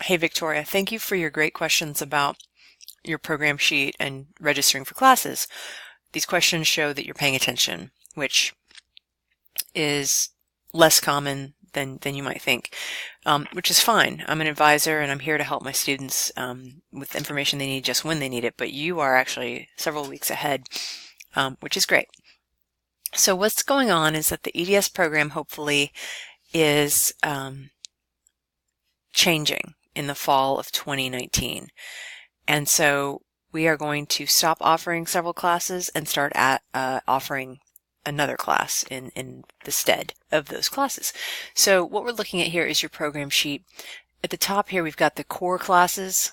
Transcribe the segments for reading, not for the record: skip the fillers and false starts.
Hey, Victoria, thank you for your great questions about your program sheet and registering for classes. These questions show that you're paying attention, which is less common than you might think, which is fine. I'm an advisor and I'm here to help my students with information they need just when they need it, but you are actually several weeks ahead, which is great. So what's going on is that the EDS program hopefully is changing in the fall of 2019. And so we are going to stop offering several classes and start offering another class in the stead of those classes. So what we're looking at here is your program sheet. At the top here, we've got the core classes,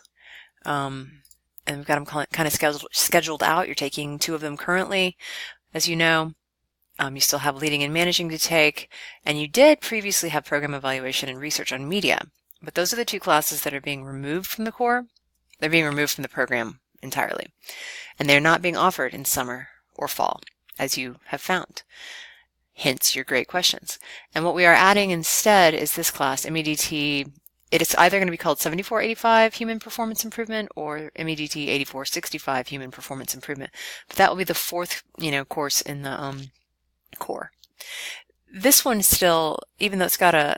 and we've got them kind of scheduled out. You're taking 2 of them currently, as you know. You still have leading and managing to take, and you did previously have program evaluation and research on media. But those are the 2 classes that are being removed from the core. They're being removed from the program entirely. And they're not being offered in summer or fall, as you have found. Hence your great questions. And what we are adding instead is this class, MEDT. It is either going to be called 7485 Human Performance Improvement or MEDT 8465 Human Performance Improvement. But that will be the 4th, course in the core. This one still, even though it's got a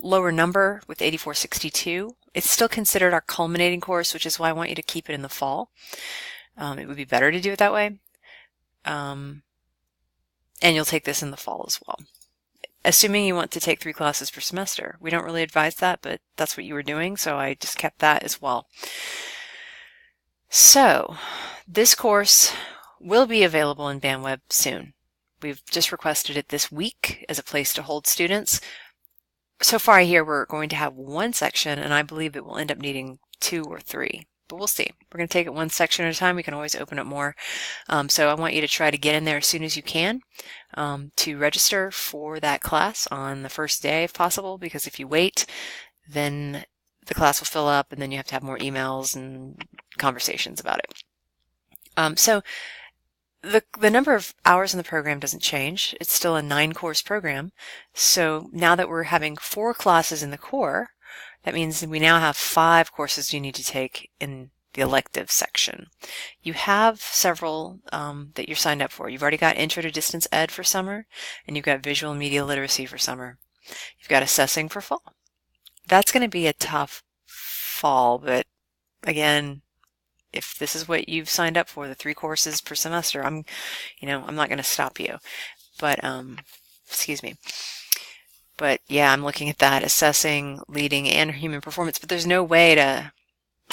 lower number with 8462, it's still considered our culminating course, which is why I want you to keep it in the fall. It would be better to do it that way. And you'll take this in the fall as well. Assuming you want to take 3 classes per semester. We don't really advise that, but that's what you were doing, so I just kept that as well. So, this course will be available in BandWeb soon. We've just requested it this week as a place to hold students. So far I hear we're going to have 1 section, and I believe it will end up needing 2 or 3, but we'll see. We're going to take it 1 section at a time. We can always open up more. So I want you to try to get in there as soon as you can to register for that class on the first day if possible, because if you wait, then the class will fill up and then you have to have more emails and conversations about it. So the number of hours in the program doesn't change. It's still a 9-course program. So now that we're having 4 classes in the core, that means we now have 5 courses you need to take in the elective section. You have several that you're signed up for. You've already got Intro to Distance Ed for summer, and you've got Visual and Media Literacy for summer. You've got Assessing for fall. That's going to be a tough fall, but again, if this is what you've signed up for, the 3 courses per semester, I'm not going to stop you. But, excuse me. But yeah, I'm looking at that, assessing, leading, and human performance, but there's no way to,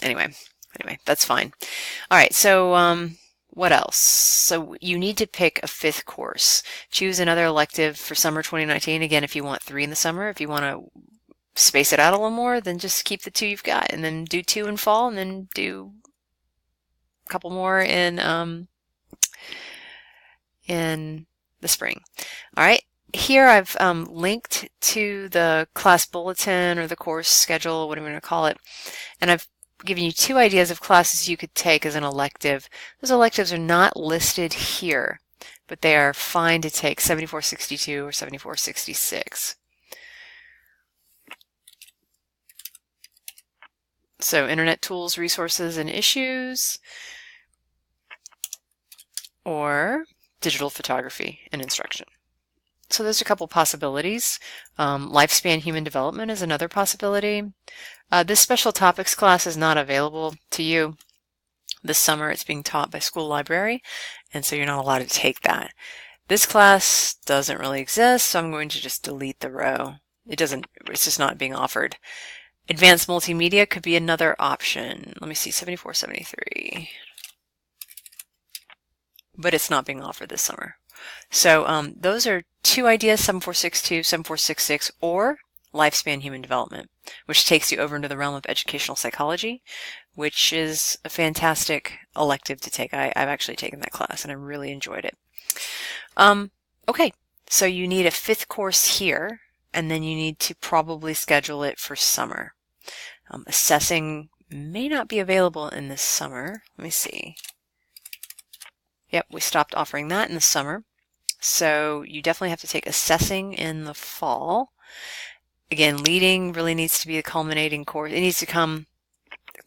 anyway, that's fine. All right, so what else? So you need to pick a 5th course. Choose another elective for summer 2019. Again, if you want 3 in the summer, if you want to space it out a little more, then just keep the 2 you've got, and then do 2 in fall, and then do couple more in the spring. All right, here I've linked to the class bulletin or the course schedule, whatever you want to call it, and I've given you 2 ideas of classes you could take as an elective. Those electives are not listed here, but they are fine to take, 7462 or 7466. So Internet Tools, Resources, and Issues, or Digital Photography and Instruction. So there's a couple possibilities. Lifespan Human Development is another possibility. This Special Topics class is not available to you this summer. It's being taught by School Library, and so you're not allowed to take that. This class doesn't really exist, so I'm going to just delete the row. It's just not being offered. Advanced Multimedia could be another option. Let me see, 7473. But it's not being offered this summer. So those are 2 ideas, 7462, 7466, or Lifespan Human Development, which takes you over into the realm of educational psychology, which is a fantastic elective to take. I've actually taken that class and I really enjoyed it. Okay, so you need a 5th course here, and then you need to probably schedule it for summer. Assessing may not be available in this summer. Let me see. Yep, we stopped offering that in the summer. So you definitely have to take assessing in the fall. Again, leading really needs to be the culminating course. It needs to come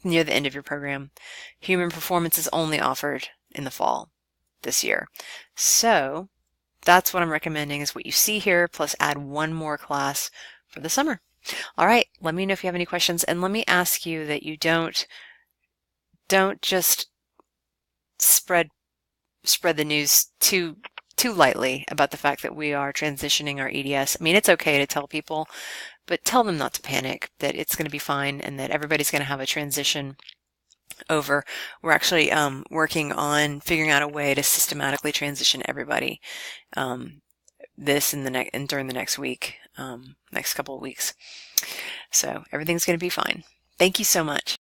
near the end of your program. Human performance is only offered in the fall this year. So that's what I'm recommending, is what you see here, plus add one more class for the summer. All right, let me know if you have any questions, and let me ask you that you don't just spread the news too lightly about the fact that we are transitioning our EDS. I mean, it's okay to tell people, but tell them not to panic, that it's going to be fine and that everybody's going to have a transition over. We're actually working on figuring out a way to systematically transition everybody this and during the next week, next couple of weeks. So everything's going to be fine. Thank you so much.